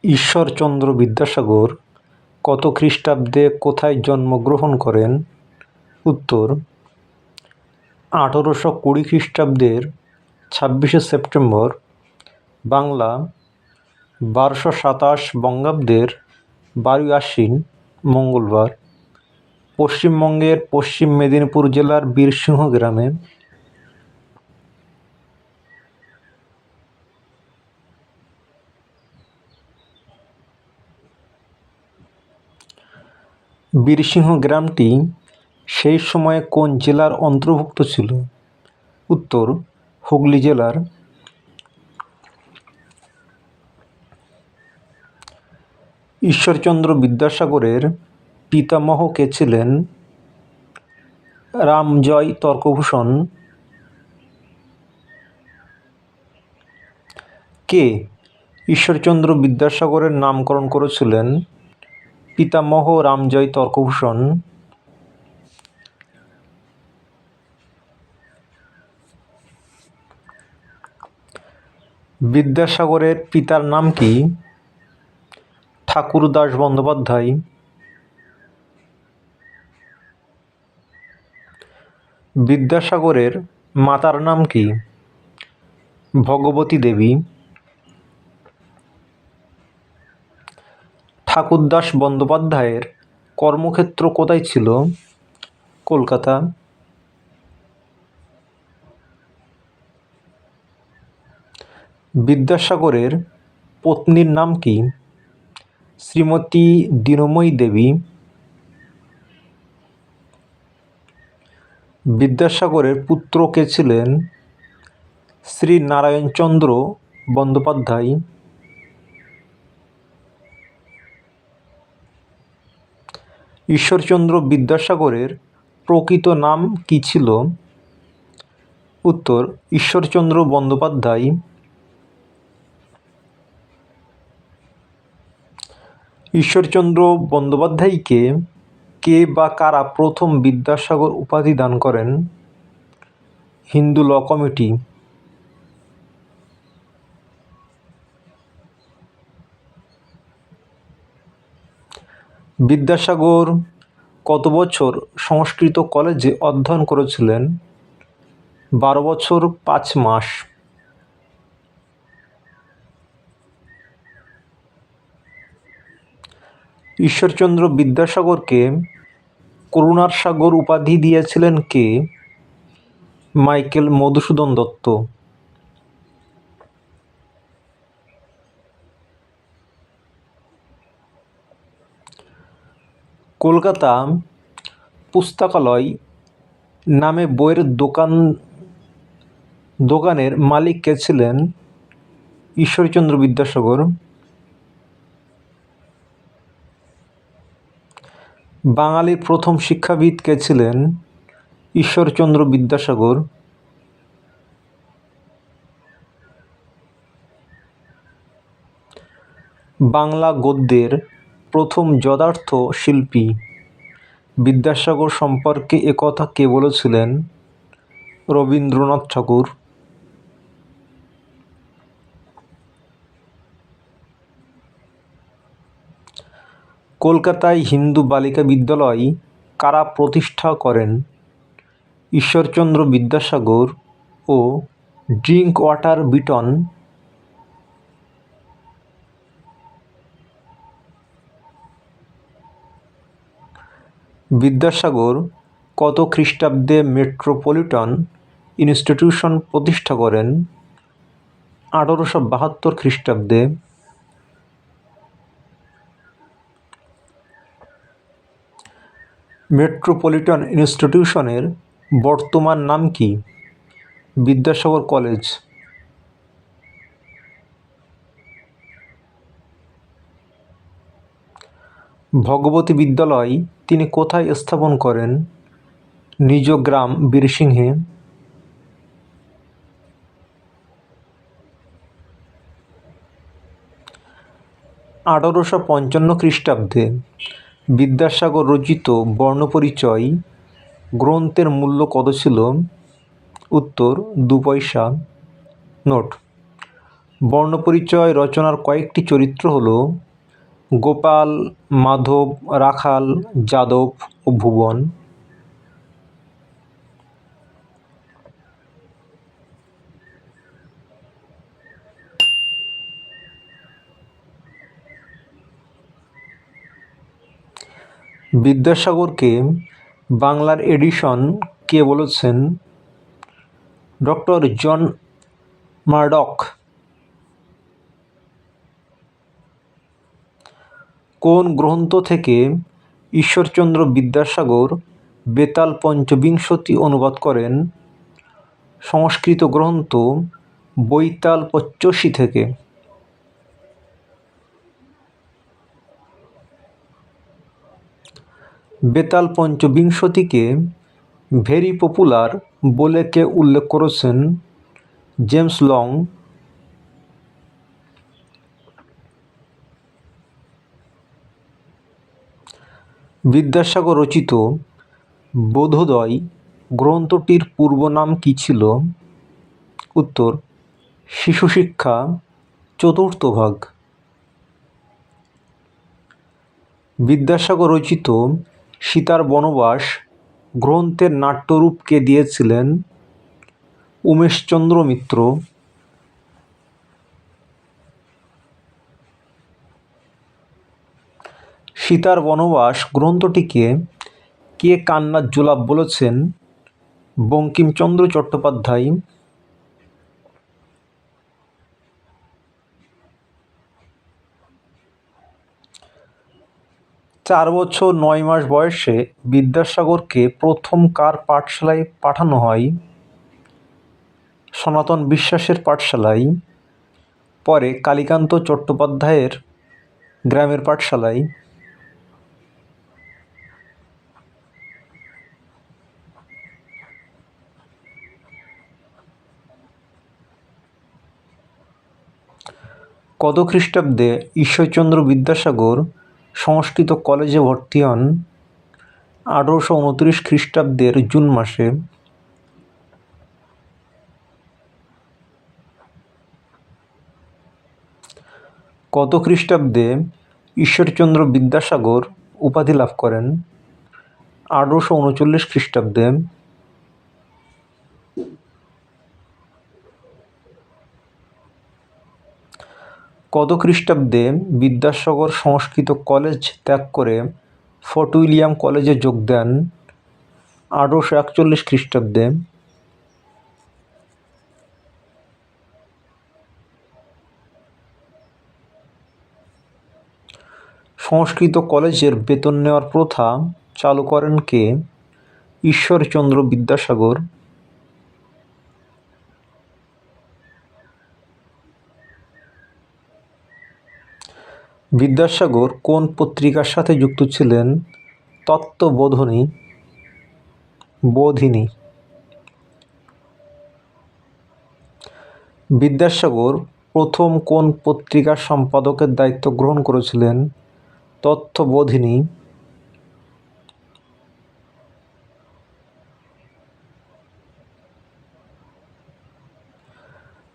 ঈশ্বরচন্দ্র বিদ্যাসাগর কত খ্রিস্টাব্দে কোথায় জন্মগ্রহণ করেন? উত্তর: 1820 খ্রিস্টাব্দের 26শে সেপ্টেম্বর। বাংলা: 1227 বঙ্গাব্দের 12ই আশ্বিন, মঙ্গলবার। পশ্চিমবঙ্গের পশ্চিম মেদিনীপুর জেলার বীরসিংহ গ্রামে। বীরসিংহ গ্রামটি সেই সময়ে কোন জেলার অন্তর্ভুক্ত ছিল? উত্তর: হুগলি জেলার। ঈশ্বরচন্দ্র বিদ্যাসাগরের পিতামহ কে ছিলেন? রামজয় তর্কভূষণ। কে ঈশ্বরচন্দ্র বিদ্যাসাগরের নামকরণ করেছিলেন? পিতামহ রামজয় তর্কভূষণ। বিদ্যাসাগরের পিতার নাম কি? ঠাকুরদাস বন্দ্যোপাধ্যায়। বিদ্যাসাগরের মাতার নাম কি? ভগবতী দেবী। ঠাকুরদাস বন্দ্যোপাধ্যায়ের কর্মক্ষেত্র কোথায় ছিল? কলকাতা। বিদ্যাসাগরের পত্নীর নাম কি? শ্রীমতী দীনময়ী দেবী। বিদ্যাসাগরের পুত্র কে ছিলেন? শ্রী নারায়ণচন্দ্র বন্দ্যোপাধ্যায়। ঈশ্বরচন্দ্র বিদ্যাসাগরের প্রকৃত নাম কি ছিল? উত্তর: ঈশ্বরচন্দ্র বন্দ্যোপাধ্যায়। ঈশ্বরচন্দ্র বন্দ্যোপাধ্যায়কে কে বা কারা প্রথম বিদ্যাসাগর উপাধি দান করেন? হিন্দু ল কমিটি। বিদ্যাসাগর কত বছর সংস্কৃত কলেজে অধ্যয়ন করেছিলেন? 12 বছর 5 মাস। ঈশ্বরচন্দ্র বিদ্যাসাগরকে করুণার সাগর উপাধি দিয়েছিলেন কে? মাইকেল মধুসূদন দত্ত। কলকাতা পুস্তকালয় নামে বইয়ের দোকানের মালিক কে ছিলেন? ঈশ্বরচন্দ্র বিদ্যাসাগর। বাঙালির প্রথম শিক্ষাবিদ কে ছিলেন? ঈশ্বরচন্দ্র বিদ্যাসাগর। বাংলা গদ্যের প্রথম যথার্থ শিল্পী বিদ্যাসাগর সম্পর্কে একথা কে বলেছিলেন? রবীন্দ্রনাথ ঠাকুর। কলকাতায় হিন্দু বালিকা বিদ্যালয় কারা প্রতিষ্ঠা করেন? ঈশ্বরচন্দ্র বিদ্যাসাগর ও ড্রিঙ্ক ওয়াটার বিটন। বিদ্যাসাগর কত খ্রিস্টাব্দে মেট্রোপলিটন ইনস্টিটিউশন প্রতিষ্ঠা করেন? 1872 খ্রিস্টাব্দে। মেট্রোপলিটন ইনস্টিটিউশনের বর্তমান নাম কি? বিদ্যাসাগর কলেজ। ভগবতী বিদ্যালয় তিনি কোথায় স্থাপন করেন? নিজ গ্রাম বীরসিংহে। 1855 খ্রিস্টাব্দে বিদ্যাসাগর রচিত বর্ণপরিচয় গ্রন্থের মূল্য কত ছিল? উত্তর: 2 পয়সা। নোট: বর্ণপরিচয় রচনার কয়েকটি চরিত্র হল গোপাল, মাধব, রাখাল, যাদব ও ভুবন। বিদ্যাসাগরকে বাংলার এডিশন কে বলেছেন? Doctor John Murdoch. কোন গ্রন্থ থেকে ঈশ্বরচন্দ্র বিদ্যাসাগর বেতাল পঞ্চবিংশতি অনুবাদ করেন? সংস্কৃত গ্রন্থ বৈতাল পঞ্চশী থেকে। বেতাল পঞ্চবিংশতিকে ভেরি পপুলার বলে কে উল্লেখ করেছেন? James long. বিদ্যাসাগর রচিত বোধোদয় গ্রন্থটির পূর্ব নাম কী ছিল? উত্তর শিশু শিক্ষা চতুর্থ ভাগ। বিদ্যাসাগর রচিত সীতার বনবাস গ্রন্থের নাট্যরূপ কে দিয়েছিলেন? উমেশচন্দ্র মিত্র। সীতার বনবাস গ্রন্থটিকে কে কান্নার জোলাপ বলেছেন? বঙ্কিমচন্দ্র চট্টোপাধ্যায়। চার বছর 9 মাস বয়সে বিদ্যাসাগরকে প্রথম কার পাঠশালায় পাঠানো হয়? সনাতন বিশ্বাসের পাঠশালায়, পরে কালীকান্ত চট্টোপাধ্যায়ের গ্রামের পাঠশালায়। কত খ্রিস্টাব্দে ঈশ্বরচন্দ্র বিদ্যাসাগর সংস্কৃত কলেজে ভর্তি হন? 1829 খ্রিস্টাব্দের জুন মাসে। কত খ্রিস্টাব্দে ঈশ্বরচন্দ্র বিদ্যাসাগর উপাধি লাভ করেন? 1839 খ্রিস্টাব্দে। কত খ্রিস্টাব্দে বিদ্যাসাগর সংস্কৃত কলেজ ত্যাগ করে ফোর্ট উইলিয়াম কলেজে যোগ দেন? 1841 খ্রিস্টাব্দে। সংস্কৃত কলেজের বেতন নেওয়ার প্রথা চালু করেন কে? ঈশ্বরচন্দ্র বিদ্যাসাগর। বিদ্যাসাগর কোন পত্রিকার সাথে যুক্ত ছিলেন? তত্ত্ববোধিনী। বিদ্যাসাগর প্রথম কোন পত্রিকার সম্পাদকের দায়িত্ব গ্রহণ করেছিলেন? তত্ত্ববোধিনী।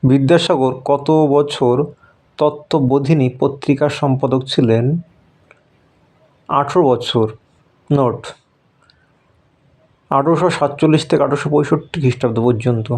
বিদ্যাসাগর কত বছর তত্ত্ববোধিনী পত্রিকার সম্পাদক ছিলেন? 18 বছর। নোট: 1847 থেকে 1865 খ্রিস্টাব্দ পর্যন্ত।